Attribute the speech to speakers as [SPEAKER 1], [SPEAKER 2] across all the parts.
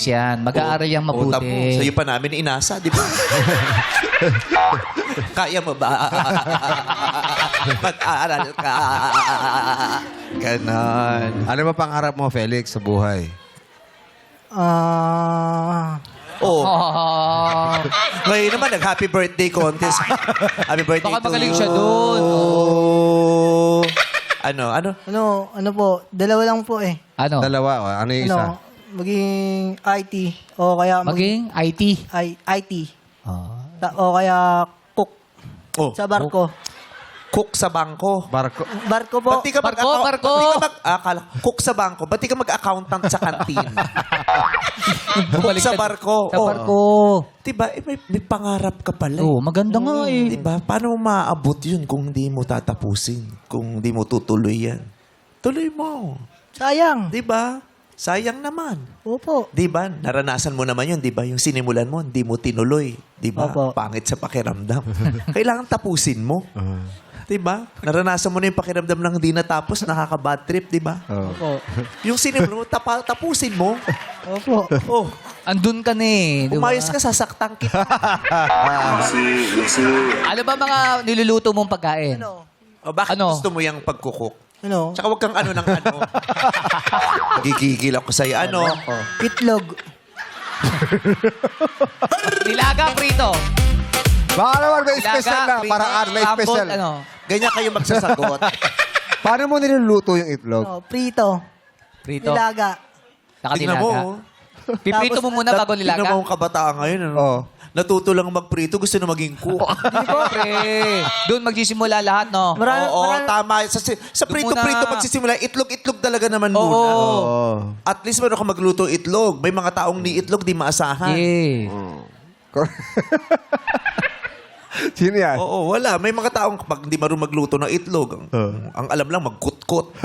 [SPEAKER 1] Felix yan. Mag-aaral yung mabuti.
[SPEAKER 2] Sa'yo pa namin inasa, di ba? Kaya mo ba? Mag-aaral ka. Ganon.
[SPEAKER 3] Ano ba pangarap mo, Felix, sa buhay?
[SPEAKER 2] Oh,
[SPEAKER 1] Oh.
[SPEAKER 2] ngayon naman, nag-happy birthday contest. Happy birthday
[SPEAKER 1] Baka
[SPEAKER 2] to
[SPEAKER 1] magaling
[SPEAKER 2] you.
[SPEAKER 1] siya doon.
[SPEAKER 2] Oh. Ano?
[SPEAKER 4] Ano po, dalawa lang po eh.
[SPEAKER 1] Ano?
[SPEAKER 3] Dalawa. Ano yung isa?
[SPEAKER 4] Maging IT o kaya
[SPEAKER 1] Maging IT.
[SPEAKER 4] IT.
[SPEAKER 1] Oh.
[SPEAKER 4] O kaya cook
[SPEAKER 2] Oh,
[SPEAKER 4] sa barko.
[SPEAKER 2] cook sa bangko.
[SPEAKER 3] Barko.
[SPEAKER 4] Barko po.
[SPEAKER 2] Ba't di ka
[SPEAKER 1] Barko, barko.
[SPEAKER 2] cook sa bangko? Ba't di ka mag-accountant sa kantin? cook
[SPEAKER 1] Bumalik
[SPEAKER 2] sa
[SPEAKER 1] ka-
[SPEAKER 2] barko.
[SPEAKER 1] Sa barko.
[SPEAKER 2] Diba, may pangarap ka pala.
[SPEAKER 1] Oh, maganda nga eh.
[SPEAKER 2] Diba? Paano maabot yun kung di mo tatapusin? Kung di mo tutuloy yan? Tuloy mo.
[SPEAKER 4] Sayang.
[SPEAKER 2] Diba? Sayang naman.
[SPEAKER 4] Opo.
[SPEAKER 2] Diba? Naranasan mo naman yun, diba? Yung sinimulan mo, di mo tinuloy. Diba?
[SPEAKER 4] Opo.
[SPEAKER 2] Pangit sa pakiramdam. Kailangan tapusin mo. Diba? Naranasan mo na yung pakiramdam ng di natapos, nakaka-bad trip, diba?
[SPEAKER 4] Opo.
[SPEAKER 2] Yung sinimulan mo, tapusin mo.
[SPEAKER 4] Opo.
[SPEAKER 2] Oh,
[SPEAKER 1] Andun ka na eh. Diba?
[SPEAKER 2] umayos ka, sasaktan kita.
[SPEAKER 1] Ano ba mga niluluto mong pagkain?
[SPEAKER 4] Ano?
[SPEAKER 2] O, bakit
[SPEAKER 1] Ano?
[SPEAKER 2] gusto mo yung pagkukuk?
[SPEAKER 4] Ano?
[SPEAKER 2] Tsaka huwag kang ano ng ano. Gigigil ako sa'yo. Ano?
[SPEAKER 4] Itlog.
[SPEAKER 1] Nilaga, prito.
[SPEAKER 3] Baka naman may
[SPEAKER 1] Nilaga,
[SPEAKER 3] special na.
[SPEAKER 1] prito,
[SPEAKER 3] Paraan, may
[SPEAKER 1] crumbled,
[SPEAKER 3] special.
[SPEAKER 1] Ano?
[SPEAKER 2] Ganyan kayo magsasagot.
[SPEAKER 3] Paano mo niluluto yung itlog?
[SPEAKER 4] Prito.
[SPEAKER 1] Prito.
[SPEAKER 4] Nilaga.
[SPEAKER 2] Tingnan mo.
[SPEAKER 1] Nakanilaga. Piprito mo muna bago
[SPEAKER 2] Tingnan
[SPEAKER 1] nilaga.
[SPEAKER 2] mo ang kabataan ngayon. Ano?
[SPEAKER 3] Oo.
[SPEAKER 2] Natuto lang magprito, gusto na maging cook.
[SPEAKER 1] Siyempre. Doon magsisimula lahat, no?
[SPEAKER 2] Oo, tama. Sa prito-prito
[SPEAKER 1] muna.
[SPEAKER 2] magsisimula, itlog-itlog talaga naman
[SPEAKER 1] Oo.
[SPEAKER 2] muna.
[SPEAKER 3] Oo.
[SPEAKER 2] At least meron ka magluto itlog. May mga taong ni itlog di maasahan.
[SPEAKER 1] Yeah.
[SPEAKER 3] Sino yan?
[SPEAKER 2] Oo, wala. May mga taong pag hindi marunong magluto ng itlog, ang alam lang magkutkot.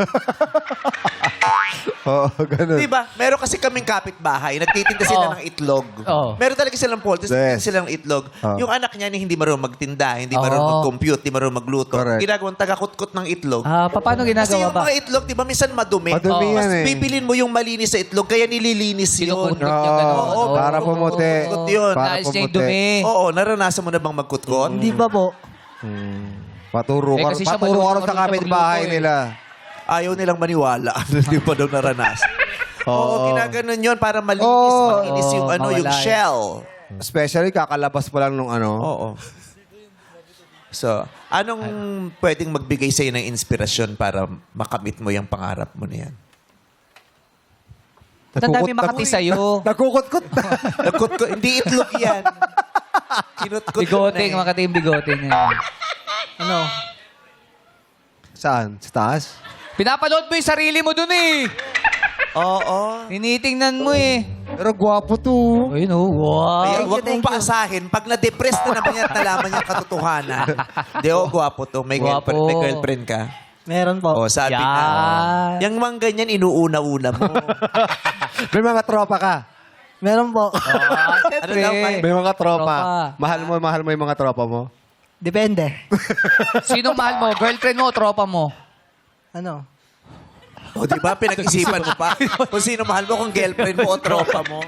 [SPEAKER 3] Oo, ganun.
[SPEAKER 2] Di ba? Meron kasi kaming kapitbahay, nagtitinda sila
[SPEAKER 1] Oo.
[SPEAKER 2] ng itlog.
[SPEAKER 1] Oo.
[SPEAKER 2] Meron talaga silang poltes,
[SPEAKER 3] Yes.
[SPEAKER 2] nagtitinda silang itlog.
[SPEAKER 3] Oo.
[SPEAKER 2] Yung anak niya ni hindi marunong magtinda, hindi marunong
[SPEAKER 1] Oo.
[SPEAKER 2] mag-compute, hindi marunong magluto.
[SPEAKER 3] Correct.
[SPEAKER 2] Ginagawang taga-kutkot ng itlog.
[SPEAKER 1] Paano
[SPEAKER 2] Kasi
[SPEAKER 1] ginagawa
[SPEAKER 2] yung
[SPEAKER 1] ba?
[SPEAKER 2] mga itlog, di ba, minsan madumi.
[SPEAKER 3] Madumi
[SPEAKER 2] Mas
[SPEAKER 3] yan eh.
[SPEAKER 2] bibilin mo yung malinis sa itlog, kaya nililinis yun.
[SPEAKER 1] Kinukunot yung gano'n.
[SPEAKER 2] Oo,
[SPEAKER 3] para pumuti.
[SPEAKER 2] kutkot yun.
[SPEAKER 3] Para
[SPEAKER 1] Nais niya yung
[SPEAKER 3] pumuti.
[SPEAKER 1] dumi.
[SPEAKER 2] Oo, naranasan mo na bang magkutkot?
[SPEAKER 4] Hindi pa po.
[SPEAKER 3] Paturo ka,
[SPEAKER 1] kasi siya
[SPEAKER 3] paturo ka rin
[SPEAKER 1] marunong
[SPEAKER 3] sa kapitbahay
[SPEAKER 1] magluto eh.
[SPEAKER 3] nila.
[SPEAKER 2] Ayaw nilang maniwala. Hindi pa daw naranasan. Oo, ginaganon yun para malinis,
[SPEAKER 3] Oo.
[SPEAKER 2] makinis yung,
[SPEAKER 1] Oo,
[SPEAKER 2] yung
[SPEAKER 1] mawala yun.
[SPEAKER 2] shell.
[SPEAKER 3] Especially kakalabas pa lang nung ano.
[SPEAKER 2] Oo. So, anong pwedeng magbigay sa'yo ng inspirasyon para makamit mo yung pangarap mo na yan?
[SPEAKER 1] Ang dami makati sa'yo.
[SPEAKER 3] Nagkukutkot.
[SPEAKER 2] Hindi itlog yan. Kinutkot
[SPEAKER 1] Bigote,
[SPEAKER 2] na eh.
[SPEAKER 1] makati yung bigote niya.
[SPEAKER 4] Ano?
[SPEAKER 3] Saan? Sa taas?
[SPEAKER 1] Pinapanood mo yung sarili mo dun eh.
[SPEAKER 2] Oo.
[SPEAKER 1] Tinitingnan mo eh.
[SPEAKER 3] Pero gwapo to.
[SPEAKER 1] Ayun oh, wow.
[SPEAKER 2] Kaya
[SPEAKER 4] Thank
[SPEAKER 2] huwag
[SPEAKER 4] you,
[SPEAKER 2] mong
[SPEAKER 4] thank you.
[SPEAKER 2] paasahin. Pag na-depress na naman yan, nalaman niya katotohanan. Di, gwapo to. May
[SPEAKER 1] Gwapo.
[SPEAKER 2] girlfriend ka.
[SPEAKER 4] Meron po.
[SPEAKER 2] O, sabi
[SPEAKER 1] Yan.
[SPEAKER 2] na. Yung mga ganyan, inuuna-una mo.
[SPEAKER 3] May mga tropa ka.
[SPEAKER 4] Meron po.
[SPEAKER 2] Ano daw, Mike?
[SPEAKER 3] May mga tropa.
[SPEAKER 1] Tropa.
[SPEAKER 3] Mahal mo yung mga tropa mo.
[SPEAKER 4] Depende.
[SPEAKER 1] Sinong mahal mo? Girlfriend mo o tropa mo?
[SPEAKER 4] Ano?
[SPEAKER 2] O, di ba? Pinag-isipan mo pa. Kung sino mahal mo, kung girlfriend mo o tropa mo.